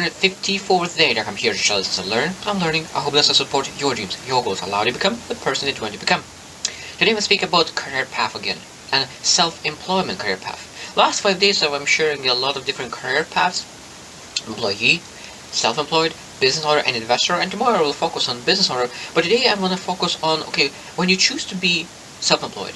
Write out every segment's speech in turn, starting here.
54th day that I'm here just to learn. I'm learning. I hope this will support your dreams, your goals, allow you to become the person that you want to become. Today we'll speak about career path again and self-employment career path. Last 5 days I'm sharing a lot of different career paths: employee, self-employed, business owner, and investor. And tomorrow we'll focus on business owner. But today I want to focus on when you choose to be self-employed,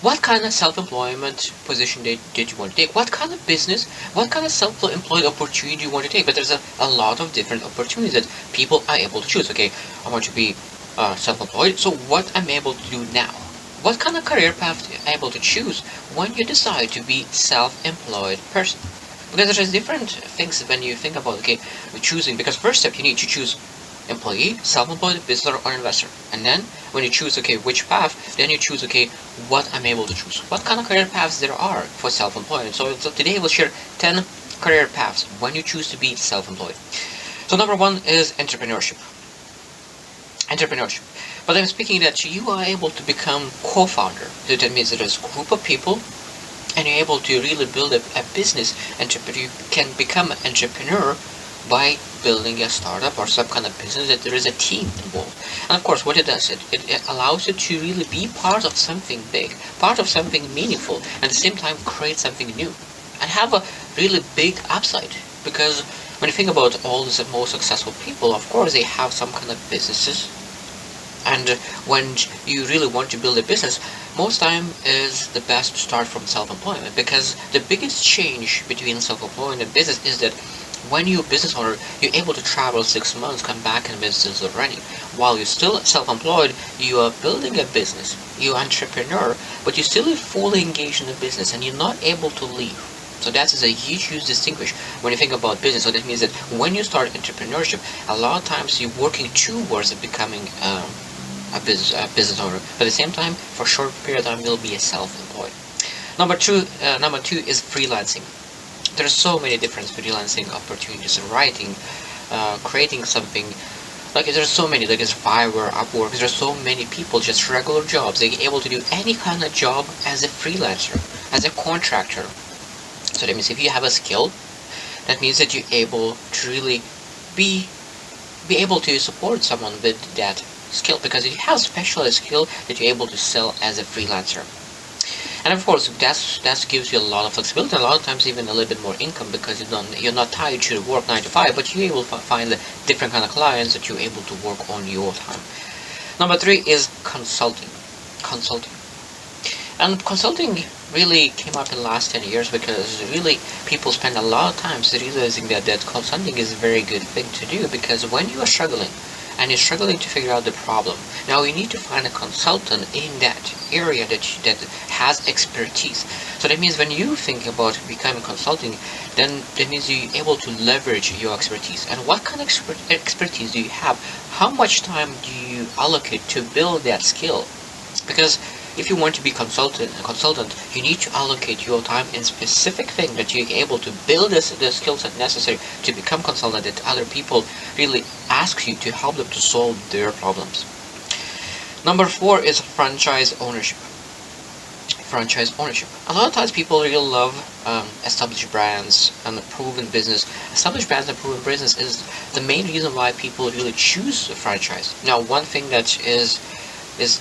what kind of self-employment position did you want to take? What kind of business, what kind of self-employed opportunity do you want to take? But there's a lot of different opportunities that people are able to choose. I want to be self-employed, so what I'm able to do now? What kind of career path are you able to choose when you decide to be self-employed person? Because there's different things when you think about choosing. Because first step, you need to choose employee, self-employed, business or investor. And then when you choose which path, then you choose what I'm able to choose. What kind of career paths there are for self-employed. So today we'll share 10 career paths when you choose to be self-employed. So number 1 is entrepreneurship. But I'm speaking that you are able to become co-founder. So that means that there's a group of people and you're able to really build a business. You can become an entrepreneur by building a startup or some kind of business that there is a team involved. And of course what it does, it allows you to really be part of something big, part of something meaningful, and at the same time create something new and have a really big upside. Because when you think about all the most successful people, of course they have some kind of businesses. And when you really want to build a business, most time is the best to start from self-employment, because the biggest change between self-employment and business is that when you're a business owner, you're able to travel 6 months, come back and business is running. While you're still self-employed, you are building a business, you're an entrepreneur, but you're still fully engaged in the business and you're not able to leave. So that is a huge distinguish when you think about business. So that means that when you start entrepreneurship, a lot of times you're working towards becoming a business owner, but at the same time, for a short period of time, you'll be a self-employed. Number two is freelancing. There's so many different freelancing opportunities: writing, creating something. There's so many, it's Fiverr, Upwork. There's so many people, just regular jobs. They're able to do any kind of job as a freelancer, as a contractor. So that means if you have a skill, that means that you're able to really be able to support someone with that skill, because you have specialized skill that you're able to sell as a freelancer. And of course that gives you a lot of flexibility, and a lot of times even a little bit more income, because you're not tied to work 9 to 5, but you're able to find the different kind of clients that you're able to work on your time. Number 3 is consulting. And consulting really came up in the last 10 years because really people spend a lot of time realizing that consulting is a very good thing to do, because when you are struggling and you're struggling to figure out the problem, now you need to find a consultant in that area that has expertise. So that means when you think about becoming consulting, then that means you're able to leverage your expertise. And what kind of expertise do you have? How much time do you allocate to build that skill? Because if you want to be a consultant, you need to allocate your time in specific thing that you're able to build the skill set necessary to become consultant, that other people really ask you to help them to solve their problems. Number 4 is franchise ownership. A lot of times people really love established brands and proven business. Established brands and proven business is the main reason why people really choose a franchise. Now, one thing that is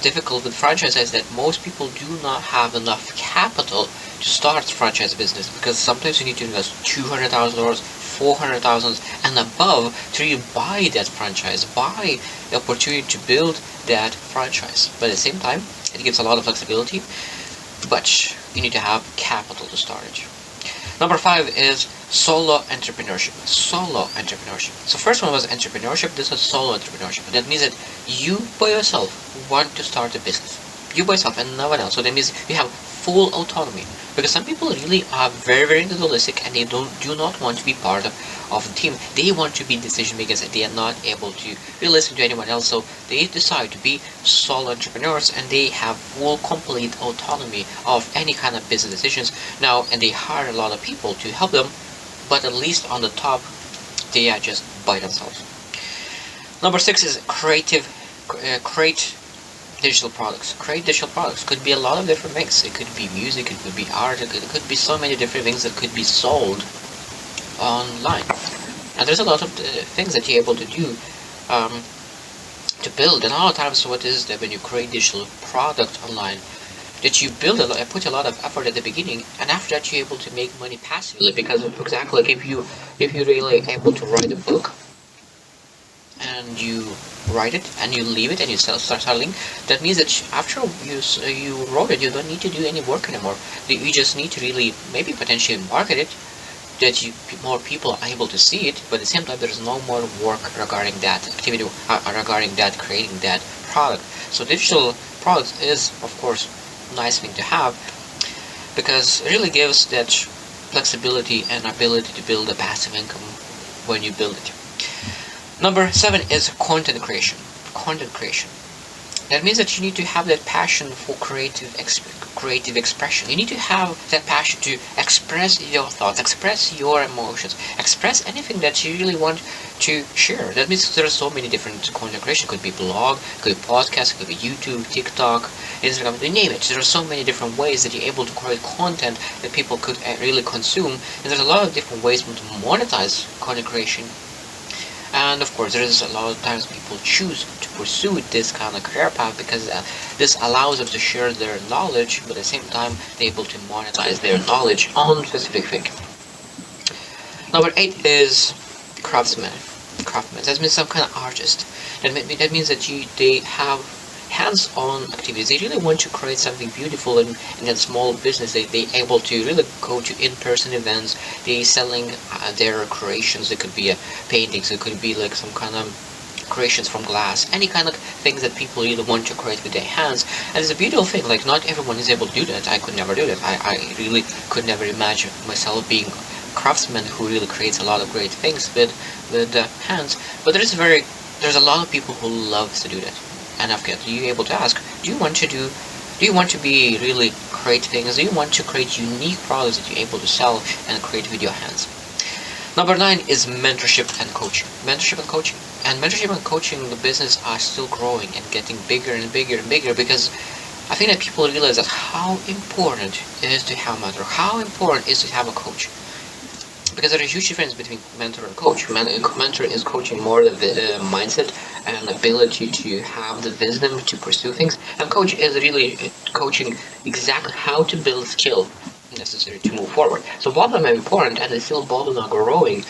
difficult with franchise is that most people do not have enough capital to start franchise business, because sometimes you need to invest $200,000, $400,000 and above to really buy that franchise, buy the opportunity to build that franchise. But at the same time, it gives a lot of flexibility, but you need to have capital to start it. Number 5 is solo entrepreneurship. So first one was entrepreneurship. This is solo entrepreneurship. That means that you by yourself want to start a business. You by yourself and no one else. So that means you have full autonomy. Because some people really are very, very individualistic and they do not want to be part of the team. They want to be decision makers and they are not able to really listen to anyone else. So they decide to be solo entrepreneurs and they have full, complete autonomy of any kind of business decisions. Now, and they hire a lot of people to help them, but at least on the top, they are just by themselves. Number 6 is create digital products. Create digital products could be a lot of different things. It could be music, it could be art, it could be so many different things that could be sold online. And there's a lot of things that you're able to do um, to build. And a lot of times what is that when you create digital product online, that you build put a lot of effort at the beginning, and after that you're able to make money passively. Because, for example, like if you really able to write a book, and you write it and you leave it and you start selling, that means that after you wrote it, you don't need to do any work anymore. You just need to really maybe potentially market it, that more people are able to see it, but at the same time there's no more work regarding that activity, regarding that creating that product. So digital products is, of course, a nice thing to have, because it really gives that flexibility and ability to build a passive income when you build it. Number 7 is content creation. Content creation. That means that you need to have that passion for creative expression. You need to have that passion to express your thoughts, express your emotions, express anything that you really want to share. That means there are so many different content creation. It could be blog, it could be podcast, it could be YouTube, TikTok, Instagram, you name it. There are so many different ways that you're able to create content that people could really consume. And there's a lot of different ways to monetize content creation. And of course, there is a lot of times people choose to pursue this kind of career path because this allows them to share their knowledge, but at the same time, they're able to monetize their knowledge on specific thing. Number 8 is craftsman. Craftsman. That means some kind of artist. That means that they have hands-on activities. They really want to create something beautiful in a small business. They able to really go to in-person events. They selling their creations. It could be paintings. It could be like some kind of creations from glass. Any kind of things that people really want to create with their hands. And it's a beautiful thing. Like, not everyone is able to do that. I could never do that. I really could never imagine myself being a craftsman who really creates a lot of great things with hands. But there's a lot of people who love to do that. And of course, you're able to ask, do you want to be really create things? Do you want to create unique products that you're able to sell and create with your hands? Number 9 is mentorship and coaching. Mentorship and coaching. And mentorship and coaching, the business are still growing and getting bigger and bigger and bigger, because I think that people realize that how important it is to have a mentor, how important it is to have a coach. Because there is a huge difference between mentor and coach. Mentor is coaching more the mindset and ability to have the wisdom to pursue things, and coach is really coaching exactly how to build skill necessary to move forward. So both of them are important, and they still both of them are growing.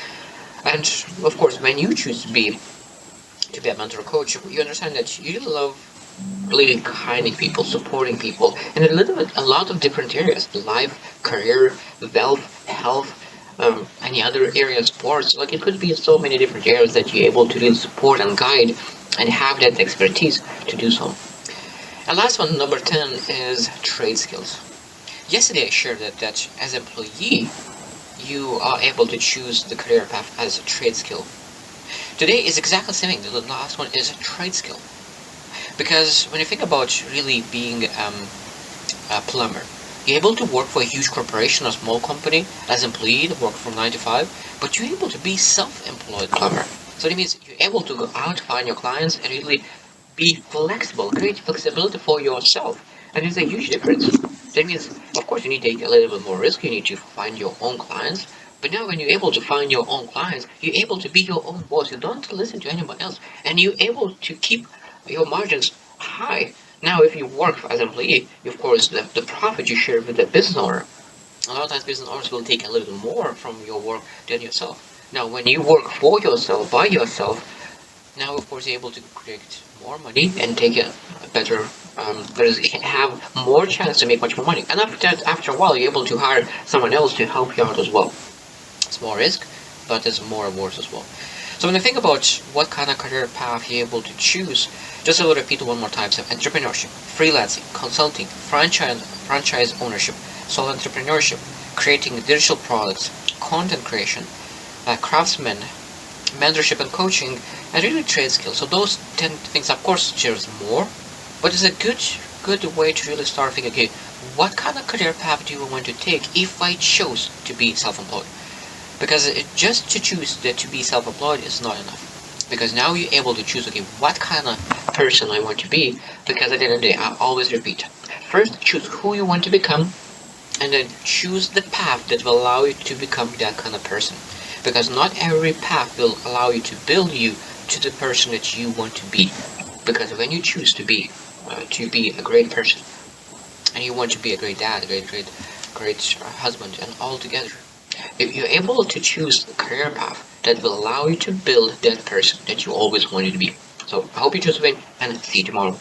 And of course, when you choose to be a mentor or coach, you understand that you love really guiding people, supporting people in a lot of different areas: life, career, wealth, health, any other area, sports. Like, it could be so many different areas that you're able to really support and guide and have that expertise to do so. And last one, number 10, is trade skills. Yesterday I shared that as an employee, you are able to choose the career path as a trade skill. Today is exactly the same thing. The last one is a trade skill. Because when you think about really being a plumber, you're able to work for a huge corporation or small company as an employee, to work from 9 to 5, but you're able to be self-employed plumber. So that means you're able to go out, find your clients, and really be flexible, create flexibility for yourself. And it's a huge difference. That means, of course, you need to take a little bit more risk, you need to find your own clients, but now when you're able to find your own clients, you're able to be your own boss. You don't listen to anyone else, and you're able to keep your margins high. Now, if you work as an employee, of course, the profit you share with the business owner. A lot of times business owners will take a little more from your work than yourself. Now, when you work for yourself, by yourself, now, of course, you're able to create more money and take a better, have more chance to make much more money. And after a while, you're able to hire someone else to help you out as well. It's more risk, but there's more rewards as well. So when you think about what kind of career path you're able to choose, just to repeat one more time: so entrepreneurship, freelancing, consulting, franchise ownership, solo entrepreneurship, creating digital products, content creation, craftsman, mentorship and coaching, and really trade skills. So those 10 things, of course, there's more, but it's a good way to really start thinking, okay, what kind of career path do I want to take if I chose to be self-employed? Because just to choose that to be self-employed is not enough. Because now you're able to choose, okay, what kind of person I want to be. Because at the end of the day, I always repeat, first choose who you want to become, and then choose the path that will allow you to become that kind of person. because not every path will allow you to build you to the person that you want to be. Because when you choose to be a great person, and you want to be a great dad, great husband, and all together, if you're able to choose a career path that will allow you to build that person that you always wanted to be. So I hope you choose win, and see you tomorrow.